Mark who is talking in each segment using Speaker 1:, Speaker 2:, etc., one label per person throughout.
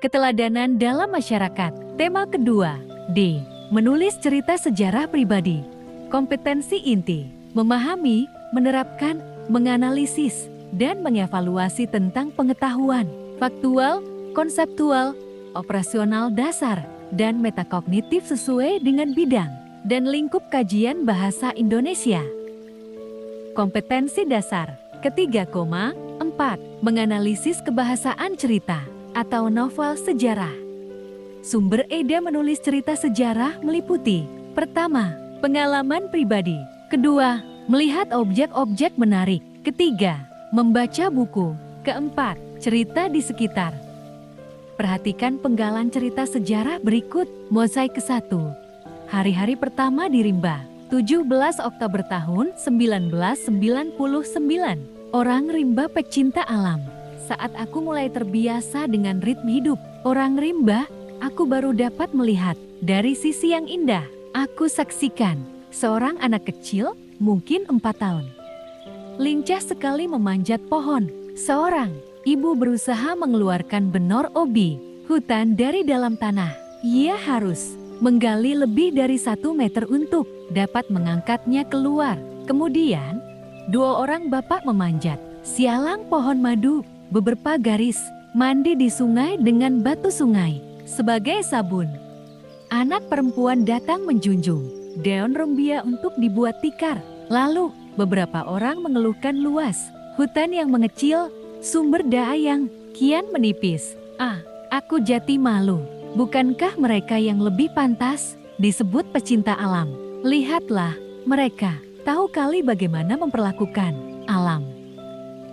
Speaker 1: Keteladanan dalam masyarakat. Tema kedua. D. Menulis cerita sejarah pribadi. Kompetensi inti. Memahami, menerapkan, menganalisis, dan mengevaluasi tentang pengetahuan. Faktual, konseptual, operasional dasar, dan metakognitif sesuai dengan bidang dan lingkup kajian bahasa Indonesia. Kompetensi dasar. Ketiga, 4. Menganalisis kebahasaan cerita atau novel sejarah. Sumber Eda menulis cerita sejarah meliputi: pertama, pengalaman pribadi; kedua, melihat objek-objek menarik; ketiga, membaca buku; keempat, cerita di sekitar. Perhatikan penggalan cerita sejarah berikut. Mozaik ke-1. Hari-hari pertama di Rimba, 17 Oktober tahun 1999. Orang Rimba pecinta alam. Saat aku mulai terbiasa dengan ritme hidup orang Rimba, aku baru dapat melihat dari sisi yang indah. Aku saksikan seorang anak kecil, mungkin 4 tahun, lincah sekali memanjat pohon. Seorang ibu berusaha mengeluarkan benor obi hutan dari dalam tanah. Ia harus menggali lebih dari 1 meter untuk dapat mengangkatnya keluar. Kemudian, 2 orang bapak memanjat sialang pohon madu. Beberapa garis mandi di sungai dengan batu sungai sebagai sabun. Anak perempuan datang menjunjung daun rumbia untuk dibuat tikar. Lalu, beberapa orang mengeluhkan luas hutan yang mengecil, sumber daya yang kian menipis. Aku jati malu. Bukankah mereka yang lebih pantas disebut pecinta alam? Lihatlah, mereka tahu kali bagaimana memperlakukan alam.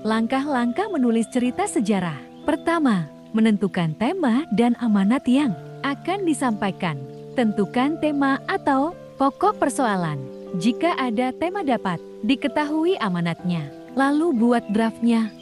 Speaker 1: Langkah-langkah menulis cerita sejarah. Pertama, menentukan tema dan amanat yang akan disampaikan. Tentukan tema atau pokok persoalan. Jika ada tema dapat diketahui amanatnya, lalu buat draftnya.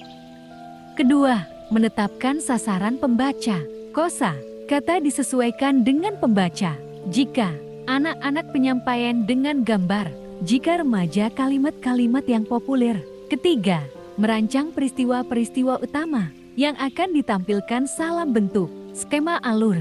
Speaker 1: Kedua, menetapkan sasaran pembaca. Kosa kata disesuaikan dengan pembaca. Jika anak-anak, penyampaian dengan gambar. Jika remaja, kalimat-kalimat yang populer. Ketiga, merancang peristiwa-peristiwa utama yang akan ditampilkan salam bentuk, skema alur.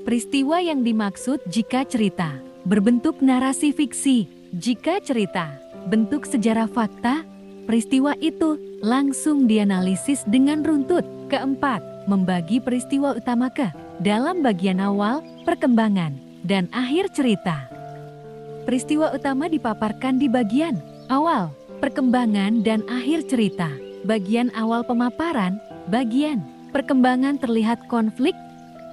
Speaker 1: Peristiwa yang dimaksud jika cerita berbentuk narasi fiksi. Jika cerita bentuk sejarah fakta, peristiwa itu langsung dianalisis dengan runtut. Keempat, membagi peristiwa utama ke dalam bagian awal, perkembangan, dan akhir cerita. Peristiwa utama dipaparkan di bagian awal, perkembangan, dan akhir cerita. Bagian awal pemaparan, bagian perkembangan terlihat konflik,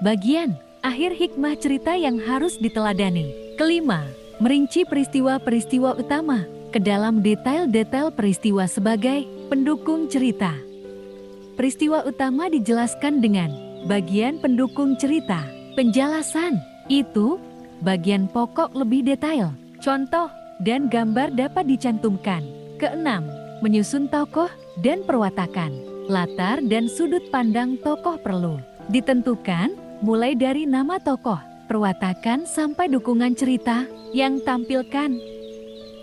Speaker 1: bagian akhir hikmah cerita yang harus diteladani. Kelima, merinci peristiwa-peristiwa utama ke dalam detail-detail peristiwa sebagai pendukung cerita. Peristiwa utama dijelaskan dengan bagian pendukung cerita. Penjelasan itu bagian pokok lebih detail. Contoh dan gambar dapat dicantumkan. Keenam, menyusun tokoh dan perwatakan. Latar dan sudut pandang tokoh perlu ditentukan, mulai dari nama tokoh, perwatakan, sampai dukungan cerita yang tampilkan.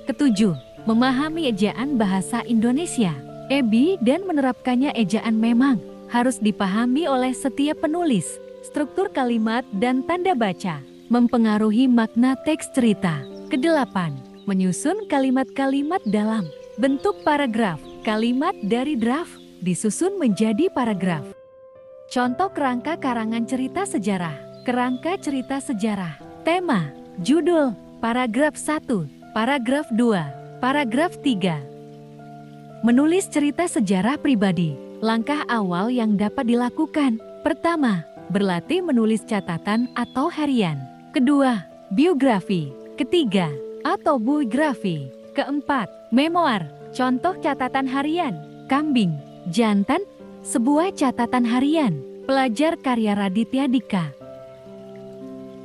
Speaker 1: Ketujuh, memahami ejaan bahasa Indonesia. Ebi dan menerapkannya. Ejaan memang harus dipahami oleh setiap penulis. Struktur kalimat dan tanda baca mempengaruhi makna teks cerita. Kedelapan, menyusun kalimat-kalimat dalam bentuk paragraf. Kalimat dari draft disusun menjadi paragraf. Contoh kerangka karangan cerita sejarah. Kerangka cerita sejarah. Tema, judul, paragraf 1, paragraf 2, paragraf 3. Menulis cerita sejarah pribadi. Langkah awal yang dapat dilakukan. Pertama, berlatih menulis catatan atau harian. Kedua, biografi. Ketiga, autobiografi. Keempat, memoir. Contoh catatan harian. Kambing, jantan, sebuah catatan harian. Pelajar karya Raditya Dika.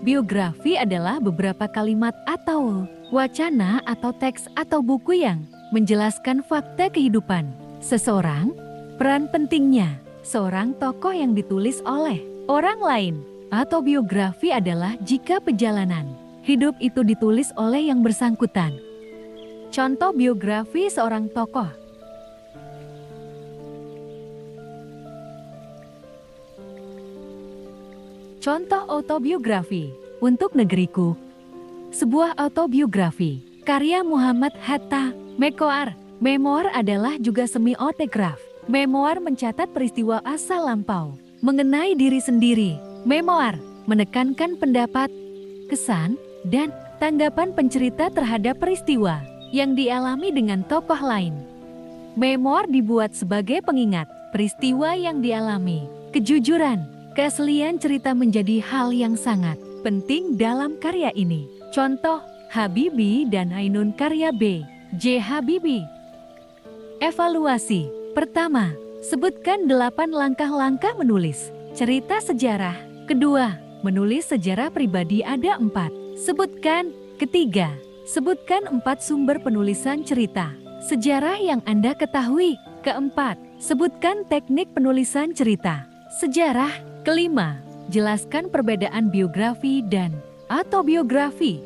Speaker 1: Biografi adalah beberapa kalimat atau wacana atau teks atau buku yang menjelaskan fakta kehidupan seseorang, peran pentingnya, seorang tokoh yang ditulis oleh orang lain. Autobiografi adalah jika perjalanan hidup itu ditulis oleh yang bersangkutan. Contoh biografi seorang tokoh. Contoh autobiografi. Untuk Negeriku. Sebuah autobiografi. Karya Muhammad Hatta. Memoir. Memoir adalah juga semi-autograf. Memoir mencatat peristiwa asal lampau. Mengenai diri sendiri. Memoir menekankan pendapat, kesan, dan tanggapan pencerita terhadap peristiwa yang dialami dengan tokoh lain. Memoir dibuat sebagai pengingat peristiwa yang dialami. Kejujuran, keaslian cerita menjadi hal yang sangat penting dalam karya ini. Contoh, Habibie dan Ainun karya B. J. Habibie. Evaluasi. Pertama, sebutkan 8 langkah-langkah menulis cerita sejarah. Kedua, menulis sejarah pribadi ada 4. Sebutkan. Ketiga, sebutkan 4 sumber penulisan cerita sejarah yang Anda ketahui. Keempat, sebutkan teknik penulisan cerita sejarah. Kelima, jelaskan perbedaan biografi dan autobiografi.